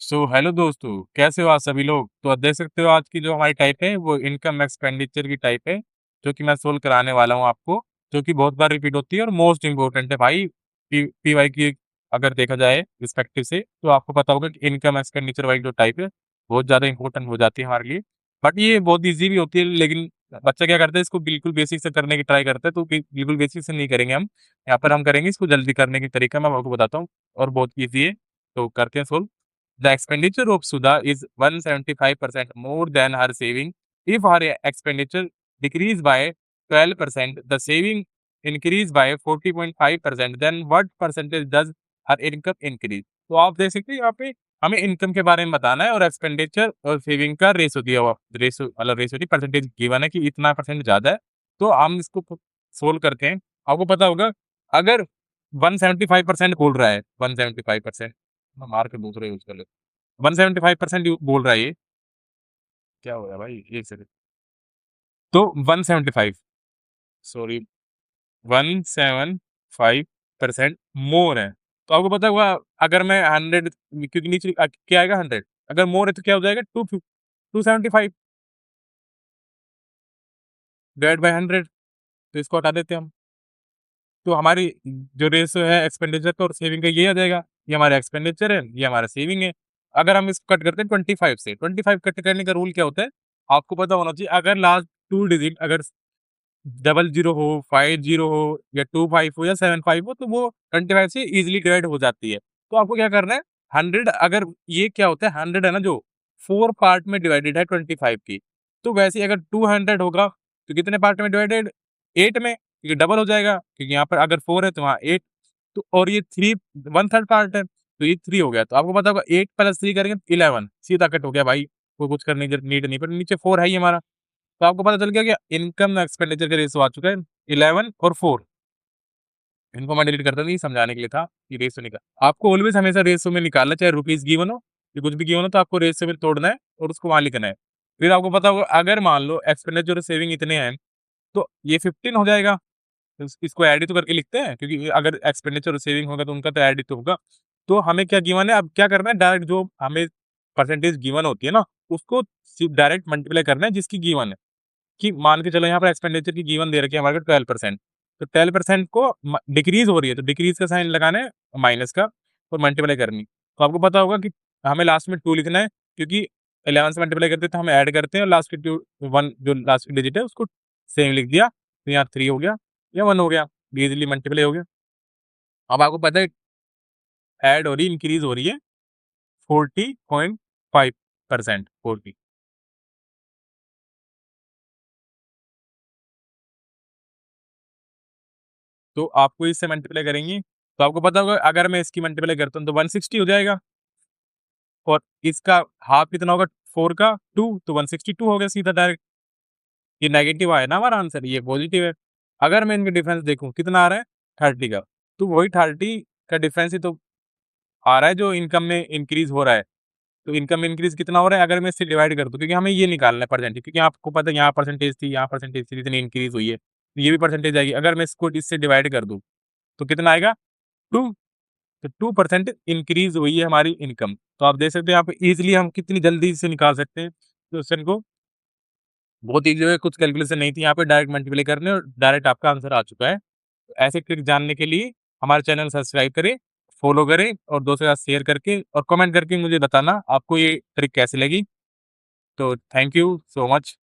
So hello दोस्तों, कैसे हो आप सभी लोग? तो आप देख सकते हो आज की जो हमारी टाइप है वो इनकम एक्सपेंडिचर की टाइप है, जो कि मैं सोल्व कराने वाला हूँ आपको, जो कि बहुत बार रिपीट होती है और मोस्ट इम्पोर्टेंट है भाई। पीवाई की अगर देखा जाए रिस्पेक्टिव से, तो आपको पता होगा कि इनकम एक्सपेंडिचर वाली जो टाइप है बहुत ज़्यादा इंपॉर्टेंट हो जाती है हमारे लिए। बट ये बहुत ईजी भी होती है, लेकिन बच्चा क्या करता है, इसको बिल्कुल बेसिक से करने की ट्राई करता है, तो बिल्कुल बेसिक से नहीं करेंगे हम। यहाँ पर हम करेंगे इसको जल्दी करने की तरीका मैं आपको बताता हूँ, और बहुत ईजी है। तो करते हैं solve. The expenditure of Sudha is 175% more than her saving. If her expenditure decreased by 12%, the saving increased by 40.5%, then what percentage does her income increase? तो आप देख सकते हैं यहाँ पे हमें इनकम के बारे में बताना है और एक्सपेंडिचर और सेविंग का रेशो दिया हुआ, रेशो मतलब रेशो नहीं, परसेंटेज गिवन है कि इतना परसेंट ज्यादा है। तो हम इसको सोल्व करते हैं। आपको पता होगा, अगर 175% बोल रहा है, 175% मार के दूसरा यूज कर ले, 175% बोल रहा है ये। क्या हो रहा है भाई, एक सेकंड। तो 175, सॉरी, 175% मोर है। तो आपको पता होगा, अगर मैं 100, क्योंकि नीचे क्या आएगा 100, अगर मोर है तो क्या हो जाएगा 275 डिवाइड बाय 100। तो इसको हटा देते हैं हम। तो हमारी जो रेशियो है एक्सपेंडिचर का और सेविंग का, ये आ जाएगा। ये हमारा एक्सपेंडिचर है, ये हमारा सेविंग है। अगर हम इसको कट करते हैं 25 से, 25 कट करने का रूल क्या होता है, आपको पता होना चाहिए। अगर लास्ट टू डिजिट अगर 00 हो, 50 हो, या 25 हो, या 75 हो, तो वो 25 से इजिली डिवाइड हो जाती है। तो आपको क्या करना है, 100, अगर ये क्या होता है, 100 है ना, जो 4 पार्ट में डिवाइडेड है 25 की, तो वैसे ही अगर 200 होगा तो कितने पार्ट में डिवाइडेड, 8 में, क्योंकि डबल हो जाएगा, क्योंकि यहाँ पर अगर 4 है तो वहाँ 8। तो और ये 3 1/3 पार्ट है, तो ये 3 हो गया। तो आपको पता होगा 8 + 3 करेंगे तो 11, सीधा कट हो गया भाई। कोई कुछ करने की नीड नहीं, पर नीचे 4 है ही हमारा। तो आपको पता चल गया कि इनकम एक्सपेंडिचर का रेशियो आ चुका है 11 और 4। इनको मैं डिलीट करता नहीं, समझाने के लिए था कि रेशियो निकाल, आपको ऑलवेज हमेशा रेशियो में निकालना, चाहे रुपीज गिवन हो या कुछ भी गिवन हो, तो आपको रेशियो में तोड़ना है और उसको वहां लिखना है। फिर आपको पता होगा, अगर मान लो एक्सपेंडिचर और सेविंग इतने हैं, तो ये 15 हो जाएगा। तो इसको ऐड ही तो करके लिखते हैं, क्योंकि अगर एक्सपेंडिचर और सेविंग होगा तो उनका तो ऐड ही तो होगा। तो हमें क्या गिवन है, अब क्या करना है, डायरेक्ट जो हमें परसेंटेज गिवन होती है ना, उसको डायरेक्ट मल्टीप्लाई करना है जिसकी गिवन है। कि मान के चलो यहाँ पर एक्सपेंडिचर की गिवन दे रखी है हमारे को 12%, तो 12% को डिक्रीज हो रही है, तो डिक्रीज का साइन लगाना है, माइनस का, और मल्टीप्लाई करनी। तो आपको पता होगा कि हमें लास्ट में 2 लिखना है, क्योंकि 11 से मल्टीप्लाई करते हैं तो हम ऐड करते हैं, और लास्ट की 1 जो लास्ट की डिजिट है उसको सेम लिख दिया, तो यहाँ 3 हो गया या 1 हो गया, इजिली मल्टीप्लाई हो गया। अब आपको पता है ऐड हो रही, इंक्रीज हो रही है 40.5%, 40। तो आपको इससे मल्टीप्लाई करेंगे, तो आपको पता होगा, अगर मैं इसकी मल्टीप्लाई करता हूँ तो 160 हो जाएगा, और इसका हाफ कितना होगा, 4 का 2, तो 162 हो गया सीधा डायरेक्ट। ये नेगेटिव आया ना हमारा आंसर, ये पॉजिटिव है। अगर मैं इनका डिफरेंस देखूं कितना आ रहा है, 30 का, तो वही 30 का डिफरेंस ही तो आ रहा है जो इनकम में इंक्रीज हो रहा है। तो इनकम में इंक्रीज कितना हो रहा है, अगर मैं इससे डिवाइड कर दूं, क्योंकि हमें ये निकालना है परसेंटेज, क्योंकि आपको पता है यहाँ परसेंटेज थी, यहाँ परसेंटेज थी, इतनी इंक्रीज हुई है, तो ये भी परसेंटेज आएगी। अगर मैं इसको इससे डिवाइड कर दूं तो कितना आएगा, 2। तो 2% इंक्रीज हुई है हमारी इनकम। तो आप देख सकते हैं यहाँ पे इजीली हम कितनी जल्दी से निकाल सकते हैं क्वेश्चन को। बहुत ईजी है, कुछ कैलकुलेशन नहीं थी यहाँ पे, डायरेक्ट मल्टीप्लाई करने और डायरेक्ट आपका आंसर आ चुका है। तो ऐसे ट्रिक जानने के लिए हमारे चैनल सब्सक्राइब करें, फॉलो करें, और दोस्तों के साथ शेयर करके और कमेंट करके मुझे बताना आपको ये ट्रिक कैसी लगी। तो थैंक यू सो मच।